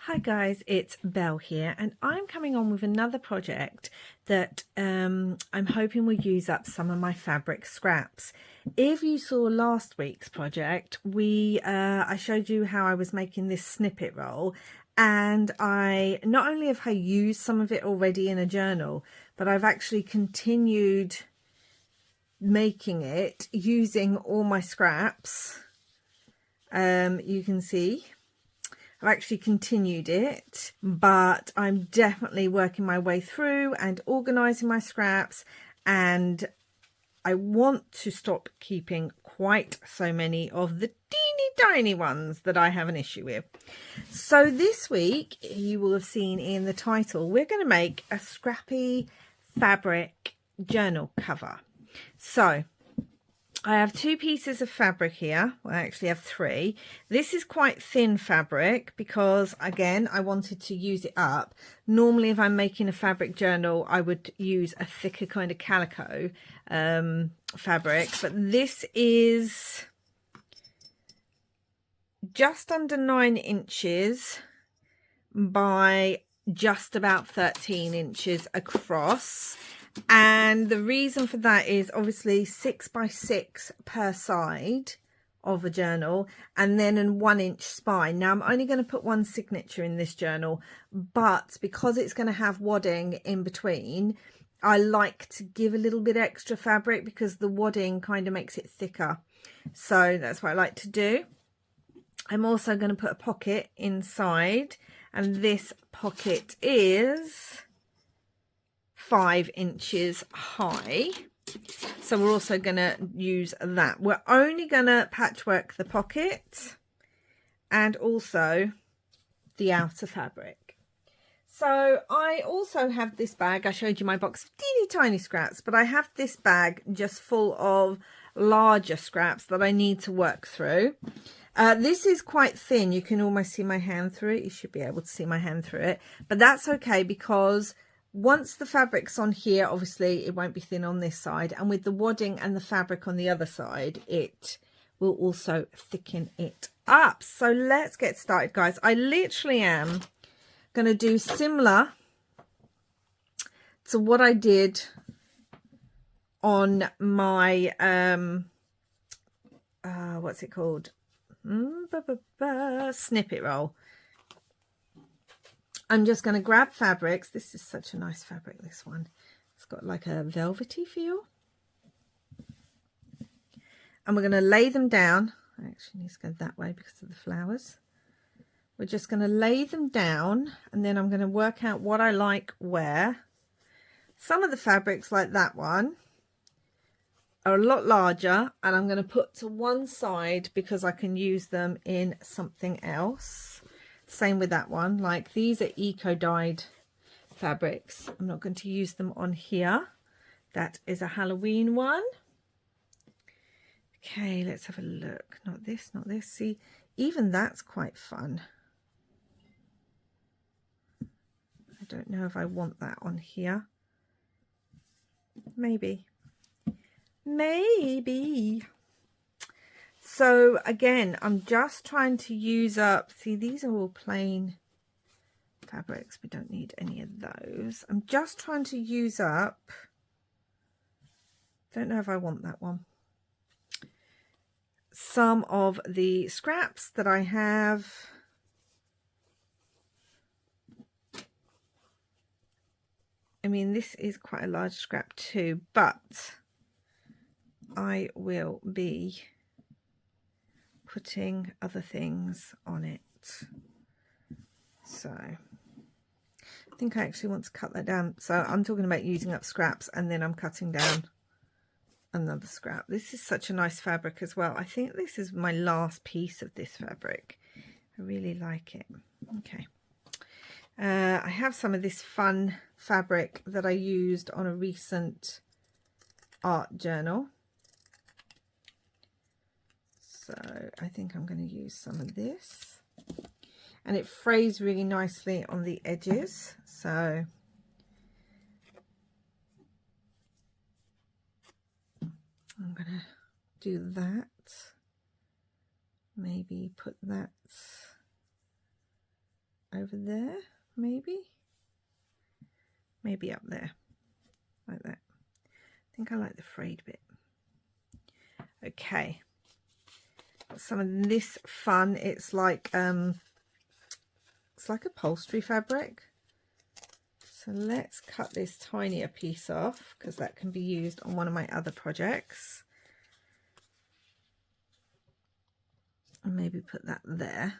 Hi guys, it's Belle here, and I'm coming on with another project that I'm hoping will use up some of my fabric scraps. If you saw last week's project, I showed you how I was making this snippet roll, and I not only have I used some of it already in a journal, but I've actually continued making it using all my scraps. You can see I've actually continued it, but I'm definitely working my way through and organising my scraps, and I want to stop keeping quite so many of the teeny tiny ones that I have an issue with. So this week, you will have seen in the title, we're going to make a scrappy fabric journal cover. So I have two pieces of fabric here. Well, I actually have three. This is quite thin fabric because, again, I wanted to use it up. Normally, if I'm making a fabric journal, I would use a thicker kind of calico fabric. But this is just under 9 inches by just about 13 inches across. And the reason for that is obviously 6 by 6 per side of a journal, and then a 1 inch spine. Now I'm only going to put one signature in this journal, but because it's going to have wadding in between, I like to give a little bit extra fabric because the wadding kind of makes it thicker. So that's what I like to do. I'm also going to put a pocket inside, and this pocket is 5 inches high, so we're also going to use that. We're only going to patchwork the pocket and also the outer fabric. So I also have this bag. I showed you my box of teeny tiny scraps, but I have this bag just full of larger scraps that I need to work through. This is quite thin. You can almost see my hand through it. You should be able to see my hand through it, but that's okay because once the fabric's on here, obviously it won't be thin on this side, and with the wadding and the fabric on the other side, it will also thicken it up. So let's get started, guys. I literally am going to do similar to what I did on my what's it called, snippet roll. I'm just going to grab fabrics. This is such a nice fabric, this one. It's got like a velvety feel. And we're going to lay them down. I actually need to go that way because of the flowers. We're just going to lay them down, and then I'm going to work out what I like where. Some of the fabrics, like that one, are a lot larger, and I'm going to put to one side because I can use them in something else. Same with that one. Like, these are eco-dyed fabrics. I'm not going to use them on here. That is a Halloween one. Okay, let's have a look. Not this, not this. See, even that's quite fun. I don't know if I want that on here. Maybe. Maybe. So again, I'm just trying to use up, see, these are all plain fabrics. We don't need any of those. I'm just trying to use up, don't know if I want that one, some of the scraps that I have. I mean, this is quite a large scrap too, but I will be putting other things on it. So I think I actually want to cut that down. So I'm talking about using up scraps, and then I'm cutting down another scrap. This is such a nice fabric as well. I think this is my last piece of this fabric. I really like it. Okay. I have some of this fun fabric that I used on a recent art journal. So I think I'm going to use some of this, and it frays really nicely on the edges. So I'm going to do that. Maybe put that over there, maybe up there, like that. I think I like the frayed bit. Okay, got some of this fun. It's like upholstery fabric. So let's cut this tinier piece off because that can be used on one of my other projects. And maybe put that there.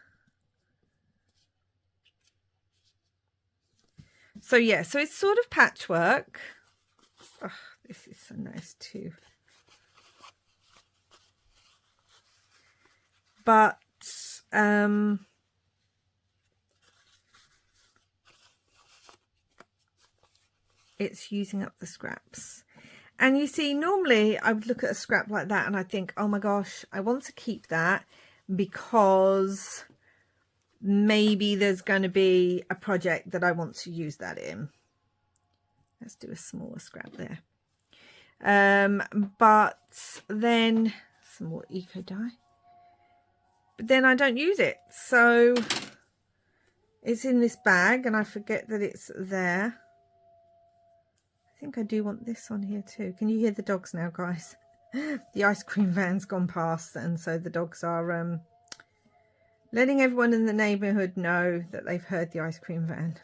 So yeah, so it's sort of patchwork. Oh, this is so nice too. But it's using up the scraps. And you see, normally I would look at a scrap like that and I think, oh my gosh, I want to keep that because maybe there's going to be a project that I want to use that in. Let's do a smaller scrap there. But then some more eco dye. But then I don't use it. So it's in this bag and I forget that it's there. I think I do want this on here too. Can you hear the dogs now, guys? The ice cream van's gone past, and so the dogs are letting everyone in the neighbourhood know that they've heard the ice cream van.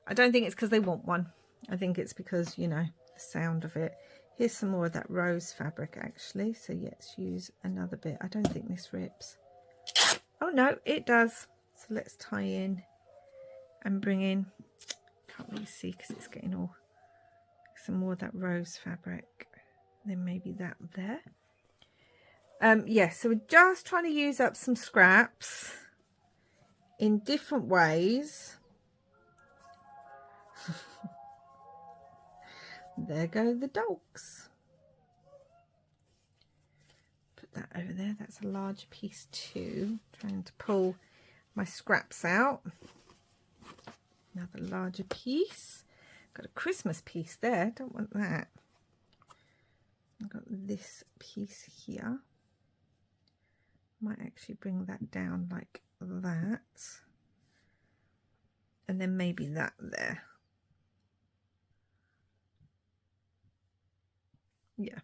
I don't think it's because they want one. I think it's because, you know, the sound of it. Here's some more of that rose fabric actually. So yeah, let's use another bit. I don't think this rips. Oh no, it does. So let's tie in and bring in. Can't really see because it's getting all. Some more of that rose fabric. Then maybe that there. Yeah, so we're just trying to use up some scraps in different ways. There go the dogs. Put that over there. That's a large piece too. Trying to pull my scraps out. Another larger piece. Got a Christmas piece there. Don't want that. I've got this piece here. Might actually bring that down like that. And then maybe that there. Yeah.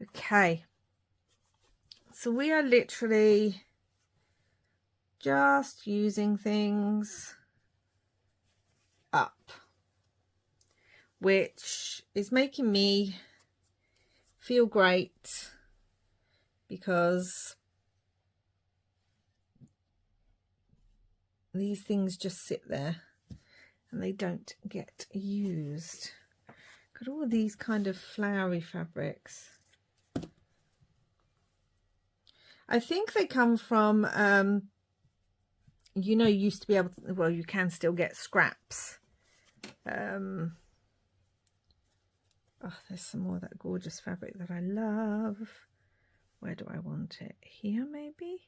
Okay. So we are literally just using things up, which is making me feel great because these things just sit there and they don't get used. Got all of these kind of flowery fabrics. I think they come from you know, you used to be able to, well, you can still get scraps. Oh, there's some more of that gorgeous fabric that I love. Where do I want it? Here, maybe?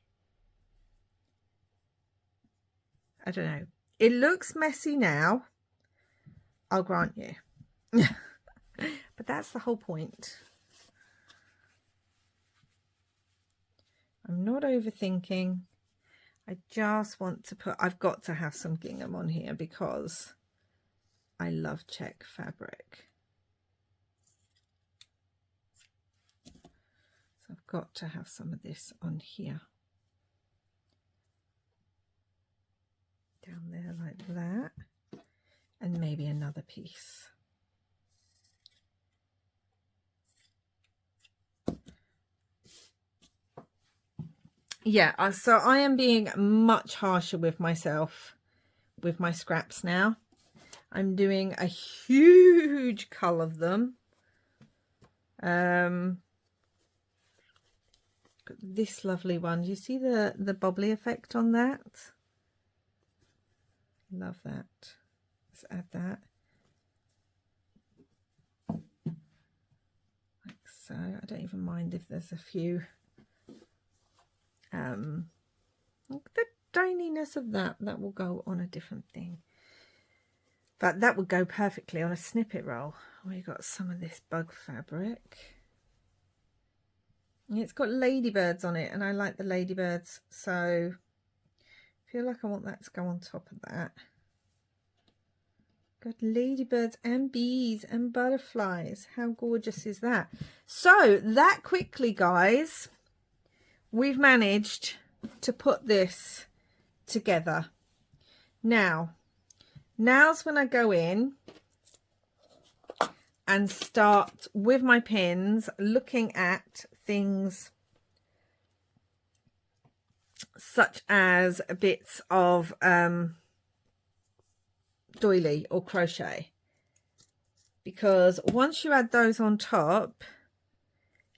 I don't know. It looks messy now, I'll grant you. But that's the whole point. I'm not overthinking. I just want to put, I've got to have some gingham on here because I love check fabric. So I've got to have some of this on here. Down there like that. And maybe another piece. Yeah, so I am being much harsher with myself with my scraps now. I'm doing a huge cull of them. Got this lovely one. Do you see the bubbly effect on that? Love that. Let's add that. Like so. I don't even mind if there's a few. The tininess of that will go on a different thing. But that would go perfectly on a snippet roll. We got some of this bug fabric. It's got ladybirds on it and I like the ladybirds, so feel like I want that to go on top of that. Got ladybirds and bees and butterflies. How gorgeous is that? So that quickly, guys, we've managed to put this together. Now's when I go in and start with my pins looking at things such as bits of doily or crochet, because once you add those on top,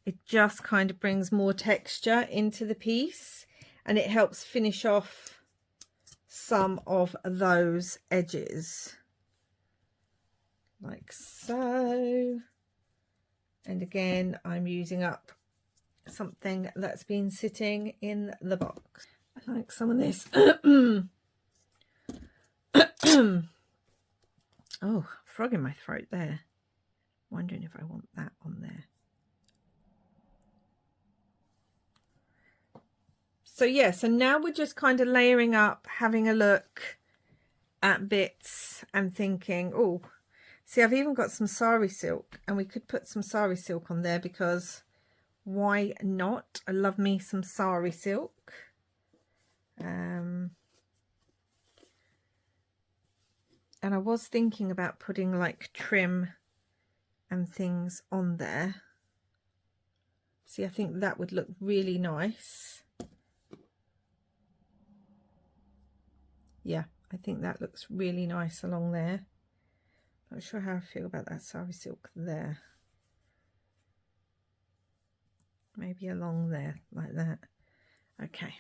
it just kind of brings more texture into the piece and it helps finish off some of those edges like so. And again, I'm using up something that's been sitting in the box. I like some of this. Oh, frog in my throat there. Wondering if I want that on there. So yeah, so now we're just kind of layering up, having a look at bits and thinking, oh, see, I've even got some sari silk, and we could put some sari silk on there because why not? I love me some sari silk. And I was thinking about putting like trim and things on there. See, I think that would look really nice. Yeah, I think that looks really nice along there. Not sure how I feel about that sari silk there. Maybe along there like that. Okay.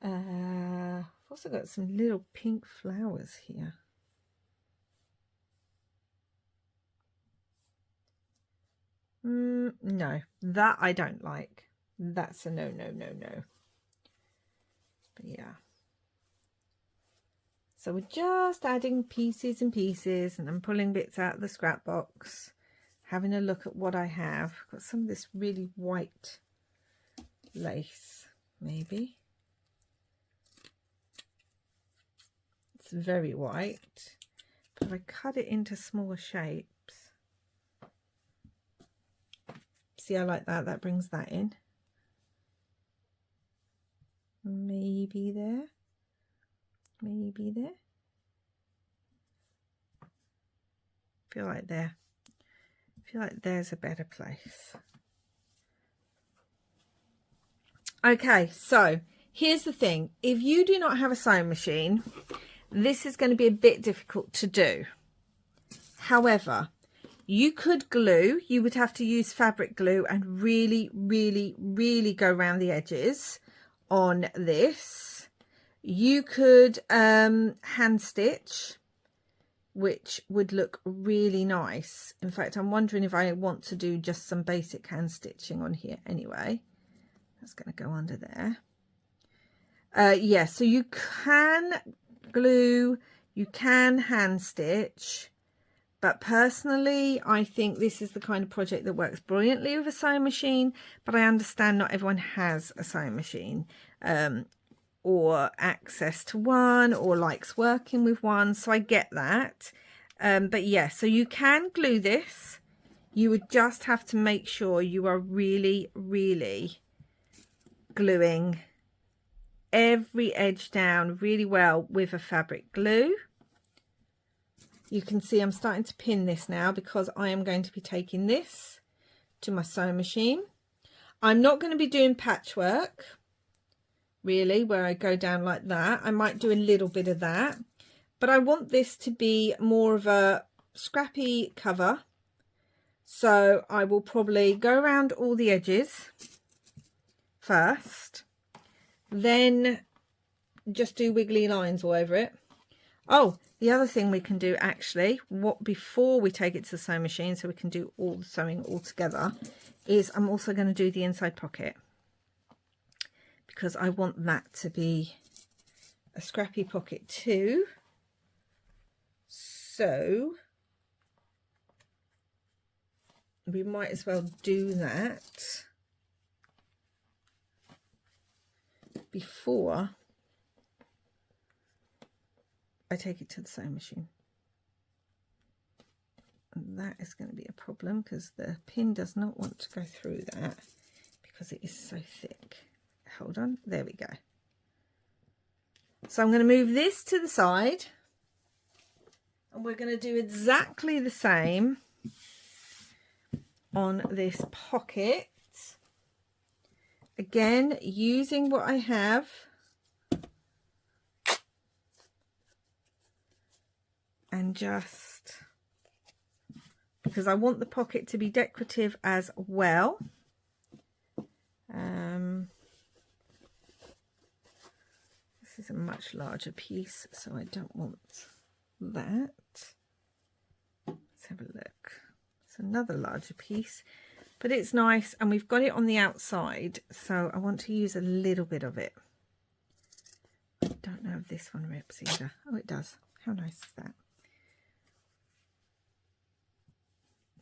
I've also got some little pink flowers here. No, that I don't like. That's a no. But yeah. So we're just adding pieces and pieces, and I'm pulling bits out of the scrap box, having a look at what I have. Got some of this really white lace, maybe. It's very white, but if I cut it into smaller shapes, see, I like that. That brings that in. Maybe there. Maybe there. Feel like there. Feel like there's a better place. Okay, so here's the thing. If you do not have a sewing machine, this is going to be a bit difficult to do. However, you could glue. You would have to use fabric glue and really go around the edges on this. You could hand stitch, which would look really nice. In fact, I'm wondering if I want to do just some basic hand stitching on here anyway. That's going to go under there. Yeah, so you can glue, you can hand stitch, but personally I think this is the kind of project that works brilliantly with a sewing machine, but I understand not everyone has a sewing machine or access to one or likes working with one, so I get that. But yeah, so you can glue this. You would just have to make sure you are really gluing every edge down really well with a fabric glue. You can see I'm starting to pin this now because I am going to be taking this to my sewing machine. I'm not going to be doing patchwork really, where I go down like that. I might do a little bit of that, but I want this to be more of a scrappy cover, so I will probably go around all the edges first, then just do wiggly lines all over it. Oh, the other thing we can do actually, before we take it to the sewing machine, so we can do all the sewing all together, is I'm also going to do the inside pocket, because I want that to be a scrappy pocket too. So we might as well do that before I take it to the sewing machine. And that is going to be a problem because the pin does not want to go through that because it is so thick. Hold on, there we go. So I'm going to move this to the side and we're going to do exactly the same on this pocket. Again, using what I have. And just because I want the pocket to be decorative as well. This is a much larger piece, so I don't want that. Let's have a look. It's another larger piece, but it's nice, and we've got it on the outside, so I want to use a little bit of it. I don't know if this one rips either. Oh, it does. How nice is that?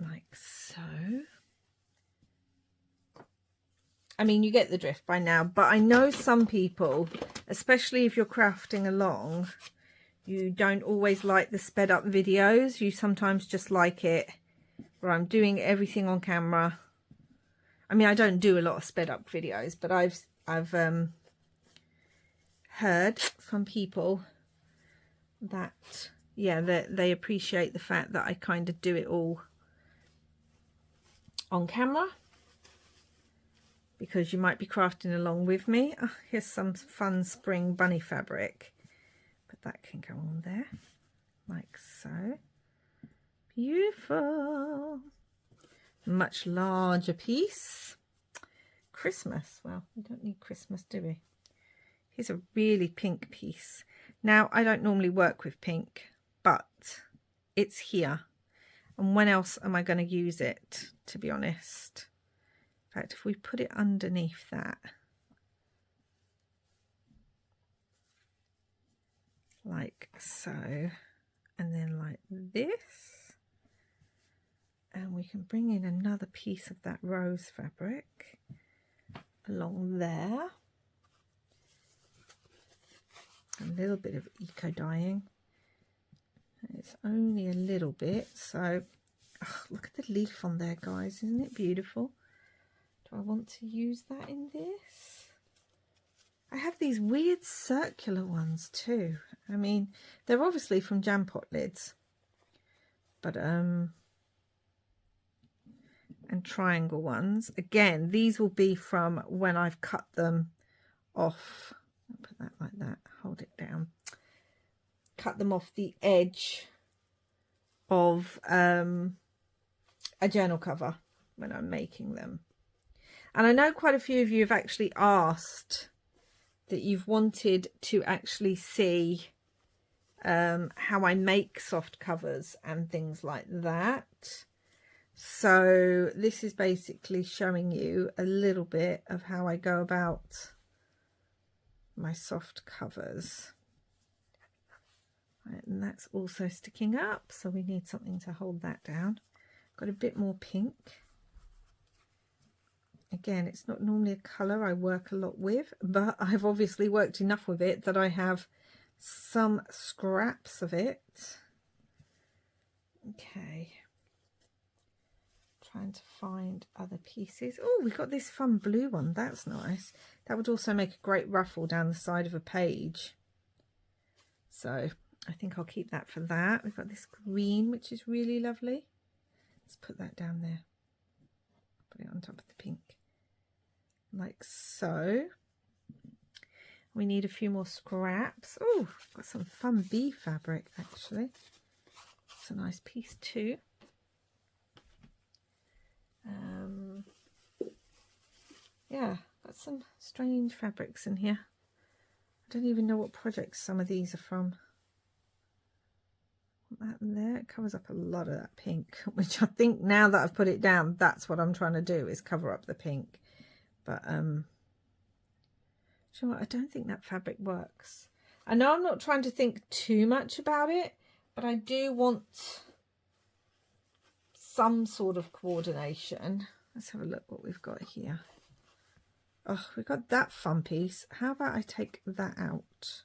Like so. I mean, you get the drift by now, but I know some people, especially if you're crafting along, you don't always like the sped up videos. You sometimes just like it where I'm doing everything on camera. I mean, I don't do a lot of sped up videos, but I've heard from people that, yeah, they appreciate the fact that I kind of do it all on camera, because you might be crafting along with me. Oh, here's some fun spring bunny fabric, but that can go on there like so. Beautiful. Much larger piece. Christmas. Well, we don't need Christmas, do we? Here's a really pink piece. Now, I don't normally work with pink, but it's here. And when else am I going to use it, to be honest? In fact, if we put it underneath that, like so, and then like this, and we can bring in another piece of that rose fabric along there. A little bit of eco dyeing. It's only a little bit, so oh, look at the leaf on there, guys. Isn't it beautiful? Do I want to use that in this? I have these weird circular ones too. I mean, they're obviously from jam pot lids, but and triangle ones. Again, these will be from when I've cut them off. I'll put that like that. Hold it down. Cut them off the edge of a journal cover when I'm making them. And I know quite a few of you have actually asked that you've wanted to actually see how I make soft covers and things like that. So this is basically showing you a little bit of how I go about my soft covers. Right, and that's also sticking up, so we need something to hold that down. Got a bit more pink. Again, it's not normally a colour I work a lot with, but I've obviously worked enough with it that I have some scraps of it. Okay. Trying to find other pieces. Oh, we've got this fun blue one. That's nice. That would also make a great ruffle down the side of a page. So I think I'll keep that for that. We've got this green, which is really lovely. Let's put that down there. Put it on top of the pink. Like so. We need a few more scraps. Oh, got some fun bee fabric actually. It's a nice piece too. Yeah, got some strange fabrics in here. I don't even know what projects some of these are from. That in there, it covers up a lot of that pink, which I think now that I've put it down, that's what I'm trying to do, is cover up the pink. But you know what, I don't think that fabric works. I know I'm not trying to think too much about it, but I do want some sort of coordination. Let's have a look what we've got here. Oh, we've got that fun piece. How about I take that out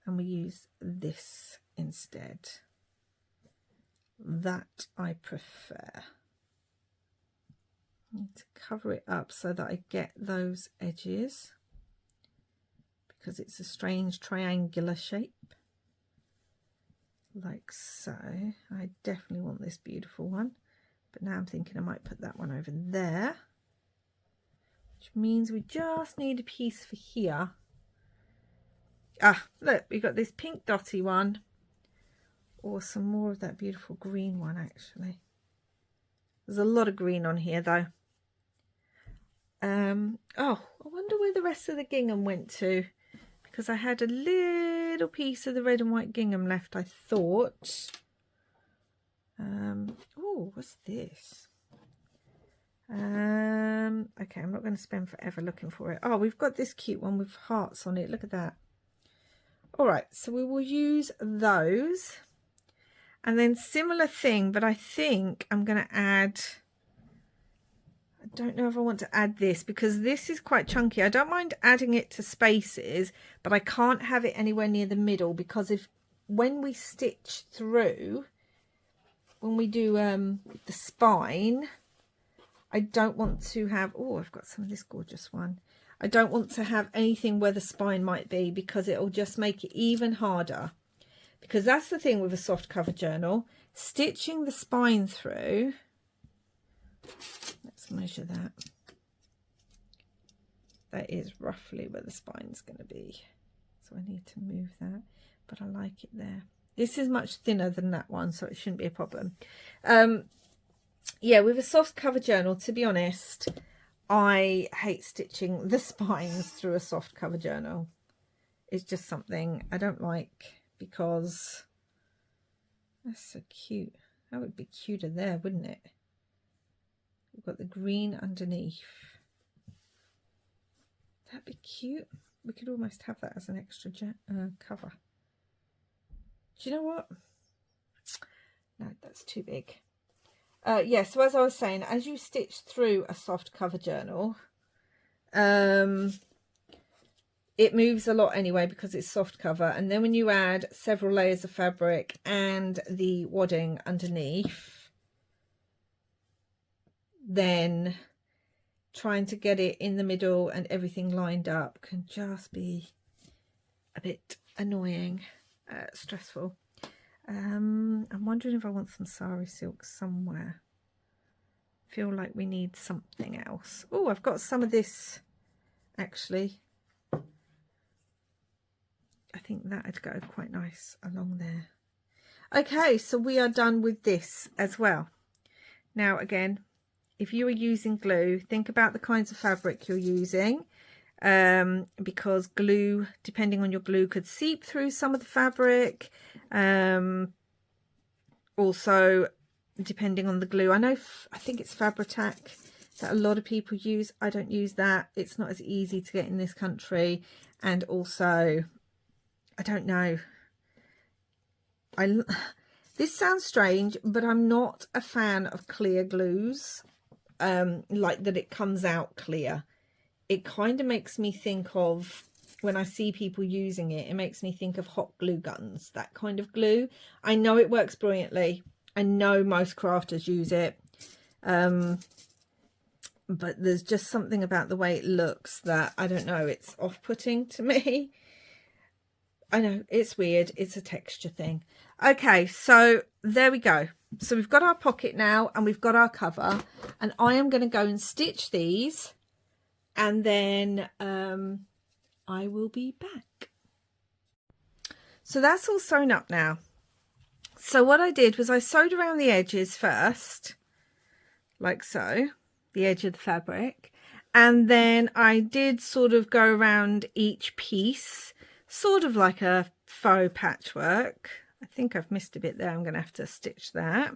and we use this instead. That I prefer. I need to cover it up so that I get those edges, because it's a strange triangular shape, like so. I definitely want this beautiful one, but now I'm thinking I might put that one over there, which means we just need a piece for here. Ah, look, we've got this pink dotty one, or some more of that beautiful green one. Actually, there's a lot of green on here though. Oh, I wonder where the rest of the gingham went to, because I had a little piece of the red and white gingham left, I thought. Oh, what's this? Okay, I'm not going to spend forever looking for it. Oh, we've got this cute one with hearts on it. Look at that. All right, so we will use those. And then similar thing, but I think I'm going to add... I don't know if I want to add this, because this is quite chunky. I don't mind adding it to spaces, but I can't have it anywhere near the middle, because when we stitch through, when we do the spine, I don't want to have... Oh, I've got some of this gorgeous one. I don't want to have anything where the spine might be, because it'll just make it even harder. Because that's the thing with a soft cover journal. Stitching the spine through... Let's measure that. That is roughly where the spine's going to be. So I need to move that, but I like it there. This is much thinner than that one, so it shouldn't be a problem. Yeah, with a soft cover journal, to be honest, I hate stitching the spines through a soft cover journal. It's just something I don't like, because that's so cute. That would be cuter there, wouldn't it? We've got the green underneath. That'd be cute. We could almost have that as an extra cover. Do you know what? No, that's too big. Yeah, so as I was saying, as you stitch through a soft cover journal, it moves a lot anyway, because it's soft cover. And then when you add several layers of fabric and the wadding underneath, then trying to get it in the middle and everything lined up can just be a bit annoying, stressful. I'm wondering if I want some sari silk somewhere. Feel like we need something else. Oh, I've got some of this actually. I think that'd go quite nice along there. Okay, so we are done with this as well. Now again, if you are using glue, think about the kinds of fabric you're using, because glue, depending on your glue, could seep through some of the fabric. Also, depending on the glue, I think it's Fabri-Tac that a lot of people use. I don't use that. It's not as easy to get in this country, and also, I don't know. This sounds strange, but I'm not a fan of clear glues. Like that it comes out clear. It kind of makes me think of, when I see people using it, it makes me think of hot glue guns, that kind of glue. I know it works brilliantly. I know most crafters use it. But there's just something about the way it looks that, I don't know, it's off-putting to me. I know, it's weird. It's a texture thing. Okay, so there we go. So we've got our pocket now, and we've got our cover, and I am going to go and stitch these, and then I will be back. So that's all sewn up now. So what I did was I sewed around the edges first, like so, the edge of the fabric, and then I did sort of go around each piece, sort of like a faux patchwork. I think I've missed a bit there. I'm going to have to stitch that.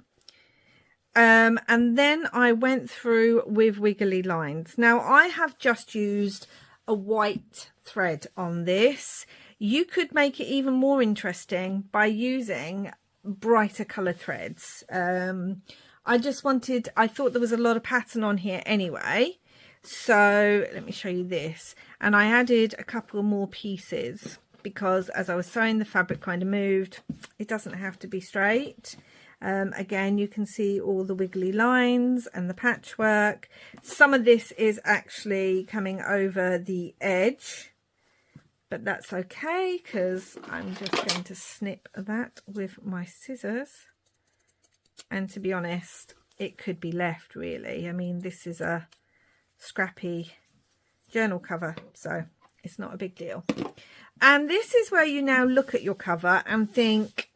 And then I went through with wiggly lines. Now I have just used a white thread on this. You could make it even more interesting by using brighter color threads. I thought there was a lot of pattern on here anyway. So let me show you this. And I added a couple more pieces, because as I was sewing, the fabric kind of moved. It doesn't have to be straight. Again, you can see all the wiggly lines and the patchwork. Some of this is actually coming over the edge, but that's okay because I'm just going to snip that with my scissors. And to be honest, it could be left really. I mean, this is a scrappy journal cover, so it's not a big deal. And this is where you now look at your cover and think,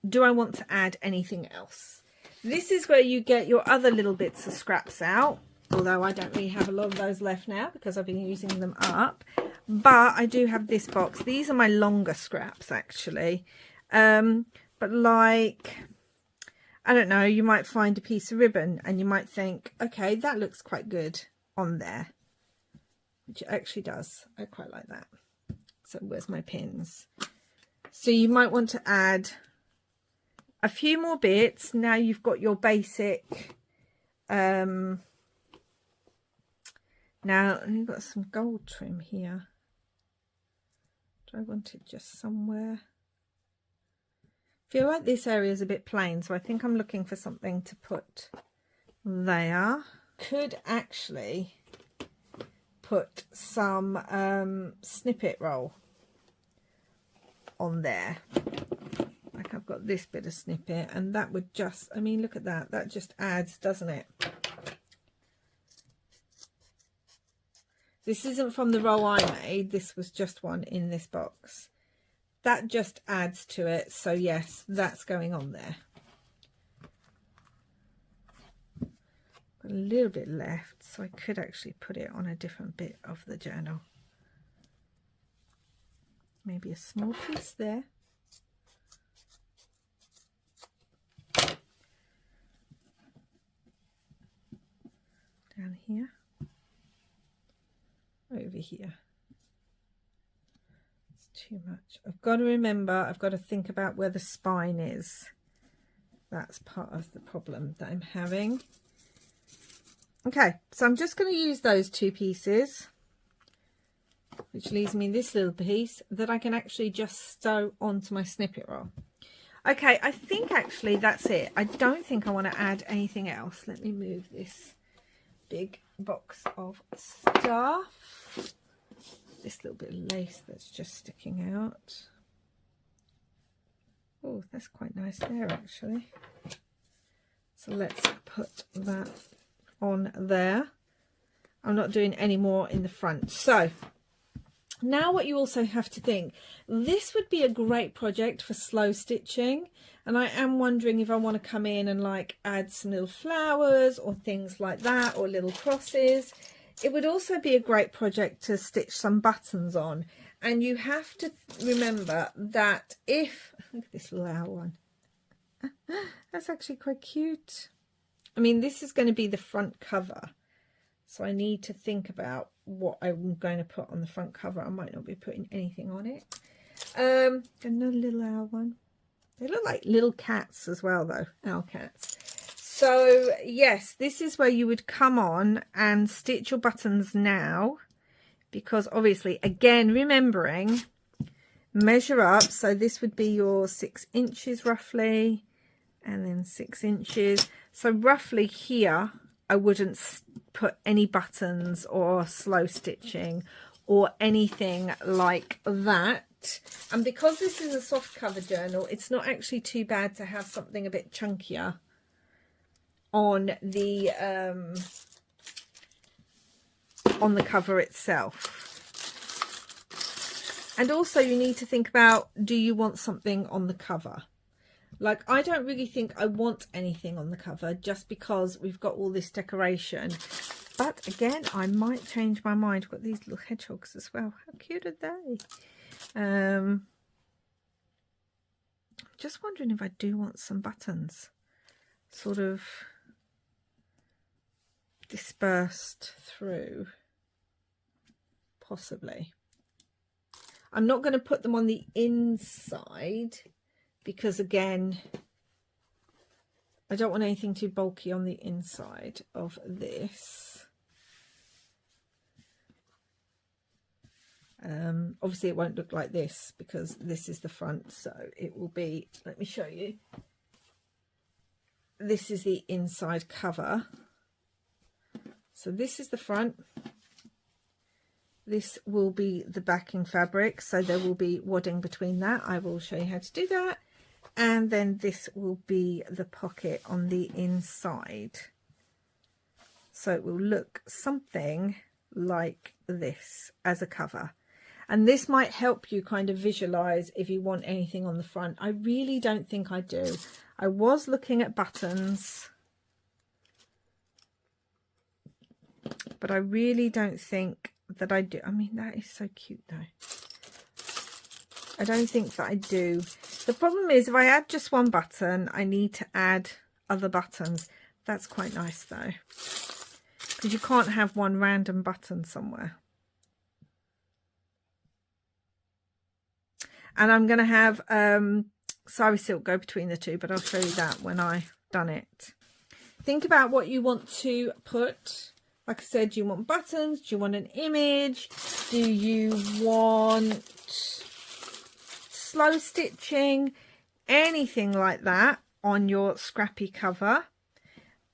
do I want to add anything else? This is where you get your other little bits of scraps out, although I don't really have a lot of those left now because I've been using them up. But I do have this box. These are my longer scraps actually. But like, I don't know, you might find a piece of ribbon and you might think, okay, that looks quite good on there, which it actually does. I quite like that. So where's my pins? So you might want to add a few more bits. Now you've got your basic. Now you've got some gold trim here. Do I want it just somewhere? I feel like this area is a bit plain, so I think I'm looking for something to put there. Could actually put some snippet roll on there. Like I've got this bit of snippet, and that would just, I mean, look at that. That just adds, doesn't it? This isn't from the roll I made. This was just one in this box. That just adds to it. So yes, that's going on there. Got a little bit left, so I could actually put it on a different bit of the journal. Maybe a small piece there. Down here. Over here. It's too much. I've got to remember, I've got to think about where the spine is. That's part of the problem that I'm having. Okay, so I'm just going to use those two pieces, which leaves me this little piece that I can actually just sew onto my snippet roll. Okay, I think actually that's it. I don't think I want to add anything else. Let me move this big box of stuff. This little bit of lace that's just sticking out. Oh, that's quite nice there actually. So let's put that on there. I'm not doing any more in the front. So now what you also have to think, this would be a great project for slow stitching, and I am wondering if I want to come in and like add some little flowers or things like that, or little crosses. It would also be a great project to stitch some buttons on, and you have to remember that if, look at this little owl one, that's actually quite cute. I mean, this is going to be the front cover, so I need to think about what I'm going to put on the front cover. I might not be putting anything on it. Another little owl one. They look like little cats as well though, owl cats. So yes, this is where you would come on and stitch your buttons now, because obviously, again, remembering, measure up. So this would be your 6 inches roughly, and then 6 inches. So roughly here, I wouldn't put any buttons or slow stitching or anything like that. And because this is a soft cover journal, it's not actually too bad to have something a bit chunkier on the cover itself. And also you need to think about, do you want something on the cover? Like, I don't really think I want anything on the cover just because we've got all this decoration. But again, I might change my mind. We've got these little hedgehogs as well. How cute are they? Just wondering if I do want some buttons sort of dispersed through. Possibly. I'm not going to put them on the inside, because again, I don't want anything too bulky on the inside of this. Obviously it won't look like this because this is the front, so it will be, let me show you, this is the inside cover. So this is the front, this will be the backing fabric, so there will be wadding between that. I will show you how to do that. And then this will be the pocket on the inside, so it will look something like this as a cover. And this might help you kind of visualize if you want anything on the front. I really don't think I do. I was looking at buttons, but I really don't think that I do. I mean, that is so cute though. I don't think that I do. The problem is if I add just one button, I need to add other buttons. That's quite nice though, because you can't have one random button somewhere. And I'm going to have sari silk go between the two, but I'll show you that when I've done it. Think about what you want to put. Like I said, do you want buttons? Do you want an image? Do you want slow stitching? Anything like that on your scrappy cover.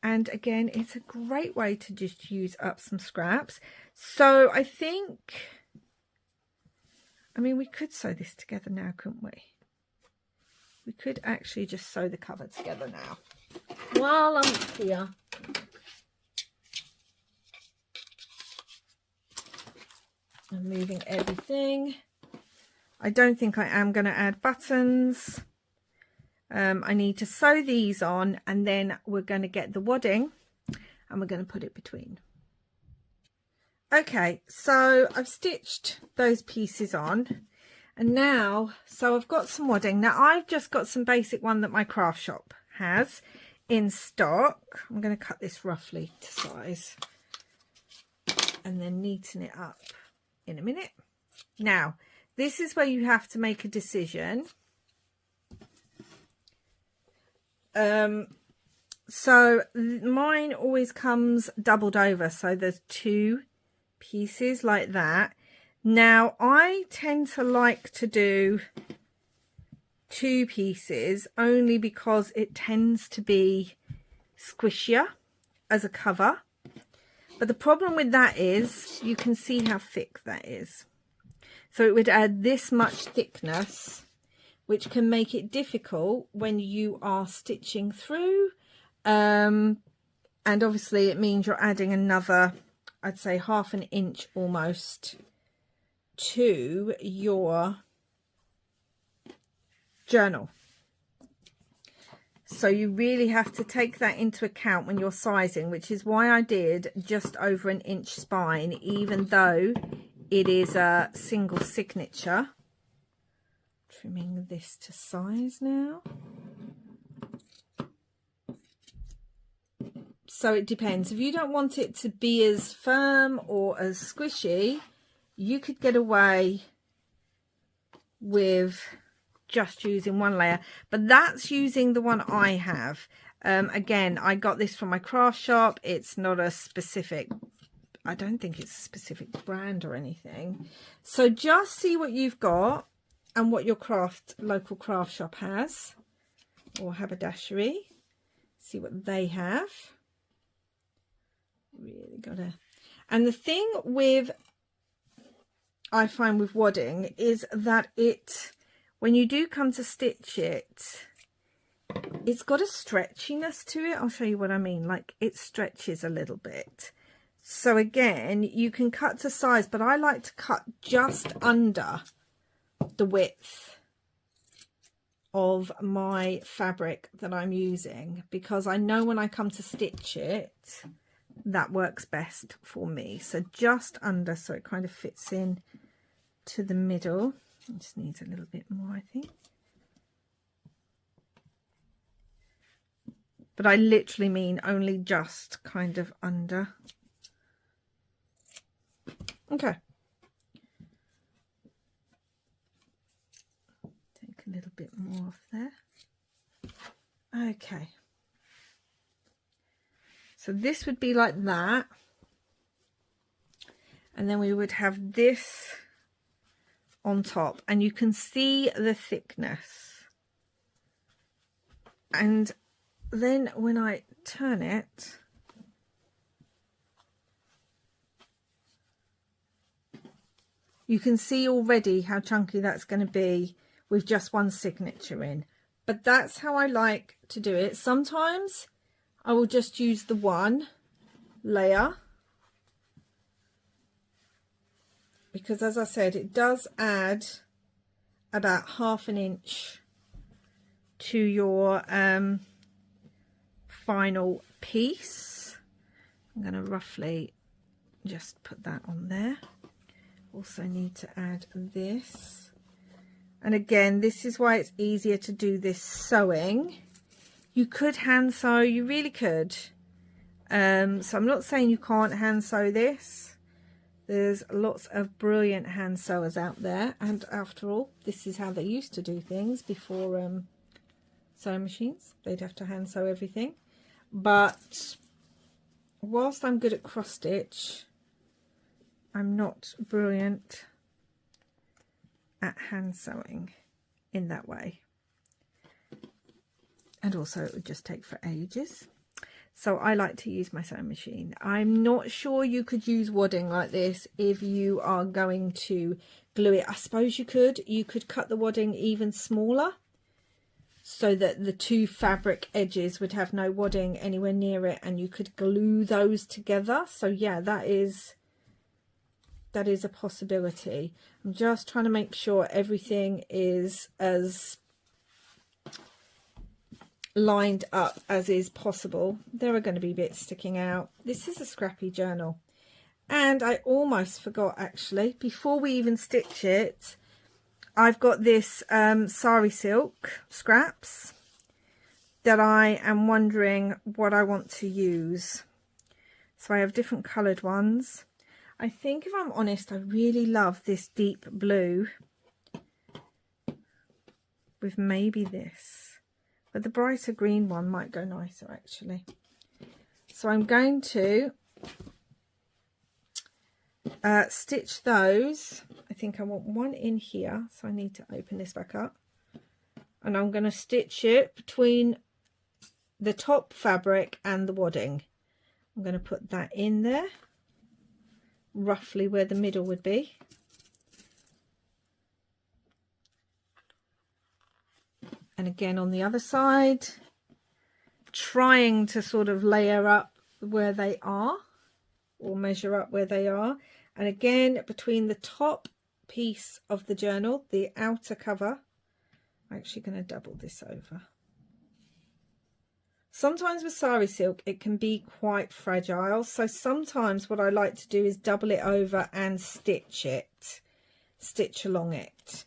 And again, it's a great way to just use up some scraps. So I think, I mean, we could sew this together now, couldn't we? We could actually just sew the cover together now while I'm here. I'm moving everything. I don't think I am going to add buttons. I need to sew these on, and then we're going to get the wadding and we're going to put it between. Okay, so I've stitched those pieces on, and now, so I've got some wadding. Now I've just got some basic one that my craft shop has in stock. I'm going to cut this roughly to size and then neaten it up in a minute. Now, this is where you have to make a decision. So mine always comes doubled over, so there's two pieces like that. Now I tend to like to do two pieces only because it tends to be squishier as a cover. But the problem with that is you can see how thick that is. So it would add this much thickness, which can make it difficult when you are stitching through. And obviously it means you're adding another, I'd say ½ an inch almost to your journal. So you really have to take that into account when you're sizing, which is why I did just over an inch spine, even though it is a single signature. Trimming this to size now. So it depends. If you don't want it to be as firm or as squishy, you could get away with just using one layer, but that's using the one I have. Again, I got this from my craft shop. It's not a specific, I don't think it's a specific brand or anything. So just see what you've got and what your local craft shop has, or haberdashery. See what they have. Really gotta. And the thing with, I find with wadding is that it, when you do come to stitch it, it's got a stretchiness to it. I'll show you what I mean. Like it stretches a little bit. So again, you can cut to size, but I like to cut just under the width of my fabric that I'm using, because I know when I come to stitch it, that works best for me. So just under, so it kind of fits in to the middle. It just needs a little bit more, I think. But I literally mean only just kind of under. Okay. Take a little bit more off there. Okay. So this would be like that. And then we would have this on top, and you can see the thickness. And then when I turn it, you can see already how chunky that's going to be with just one signature in. But that's how I like to do it. Sometimes I will just use the one layer, because as I said, it does add about 1/2 inch to your final piece. I'm going to roughly just put that on there. Also need to add this, and again, this is why it's easier to do this sewing. You could hand sew, you really could. So I'm not saying you can't hand sew this. There's lots of brilliant hand sewers out there, and after all, this is how they used to do things before sewing machines. They'd have to hand sew everything. But whilst I'm good at cross stitch, I'm not brilliant at hand sewing in that way. And also it would just take for ages. So I like to use my sewing machine. I'm not sure you could use wadding like this if you are going to glue it. I suppose you could. You could cut the wadding even smaller so that the two fabric edges would have no wadding anywhere near it, and you could glue those together. So yeah, that is a possibility. I'm just trying to make sure everything is as lined up as is possible. There are going to be bits sticking out. This is a scrappy journal, and I almost forgot, actually, before we even stitch it, I've got this sari silk scraps that I am wondering what I want to use. So I have different coloured ones. I think, if I'm honest, I really love this deep blue with maybe this, but the brighter green one might go nicer, actually. So I'm going to stitch those. I think I want one in here, so I need to open this back up, and I'm going to stitch it between the top fabric and the wadding. I'm going to put that in there, roughly where the middle would be. And again on the other side, trying to sort of layer up where they are, or measure up where they are. And again, between the top piece of the journal, the outer cover, I'm actually going to double this over. Sometimes with sari silk it can be quite fragile, so sometimes what I like to do is double it over and stitch along it,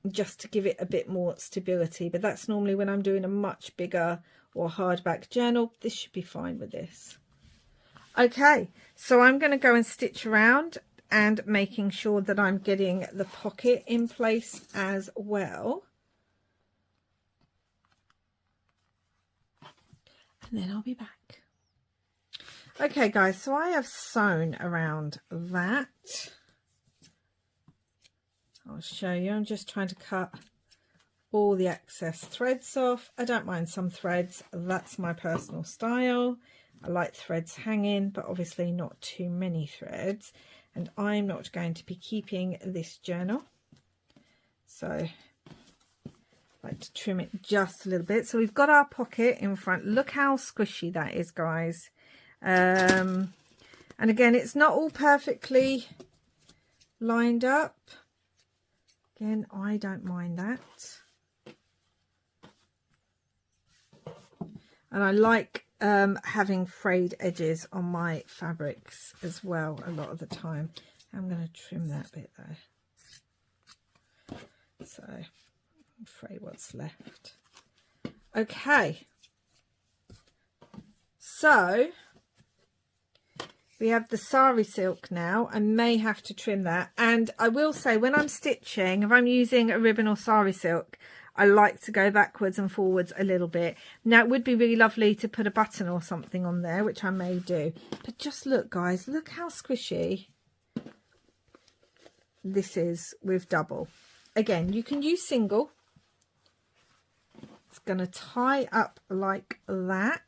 just to give it a bit more stability. But that's normally when I'm doing a much bigger or hardback journal. This should be fine with this. Okay, so I'm going to go and stitch around and making sure that I'm getting the pocket in place as well. And then I'll be back. Okay guys, so I have sewn around that. I'll show you. I'm just trying to cut all the excess threads off. I don't mind some threads, that's my personal style. I like threads hanging, but obviously not too many threads, and I'm not going to be keeping this journal, so I like to trim it just a little bit. So we've got our pocket in front. Look how squishy that is, guys. And again, it's not all perfectly lined up. Again, I don't mind that. And I like having frayed edges on my fabrics as well a lot of the time. I'm going to trim that bit though. So fray what's left. Okay, so we have the sari silk now. I may have to trim that, and I will say, when I'm stitching, if I'm using a ribbon or sari silk, I like to go backwards and forwards a little bit. Now it would be really lovely to put a button or something on there, which I may do, but just look guys, look how squishy this is with double. Again, you can use single. It's going to tie up like that,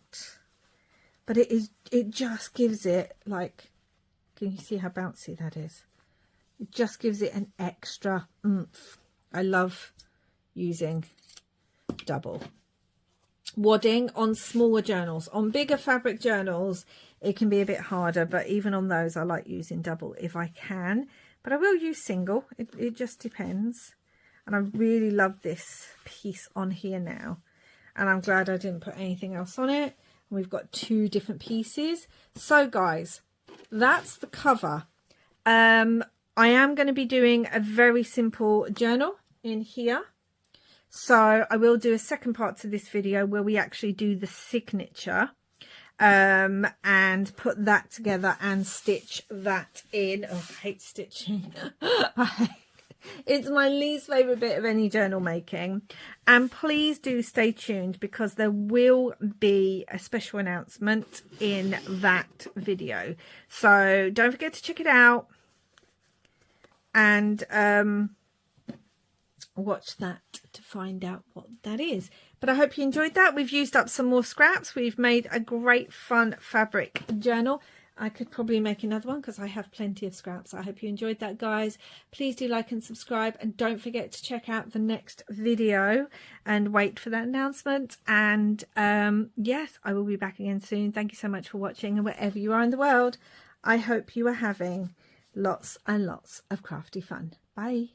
but it just gives it like, can you see how bouncy that is? It just gives it an extra oomph. I love using double. Wadding on smaller journals. On bigger fabric journals, it can be a bit harder, but even on those, I like using double if I can. But I will use single. It just depends. And I really love this piece on here now. And I'm glad I didn't put anything else on it. And we've got 2 different pieces. So guys, that's the cover. I am going to be doing a very simple journal in here. So I will do a second part to this video where we actually do the signature and put that together and stitch that in. Oh, I hate stitching. It's my least favorite bit of any journal making. And please do stay tuned because there will be a special announcement in that video. So don't forget to check it out and watch that to find out what that is. But I hope you enjoyed that. We've used up some more scraps. We've made a great fun fabric journal. I could probably make another one because I have plenty of scraps. I hope you enjoyed that, guys. Please do like and subscribe, and don't forget to check out the next video and wait for that announcement. And yes, I will be back again soon. Thank you so much for watching, and wherever you are in the world, I hope you are having lots and lots of crafty fun. Bye.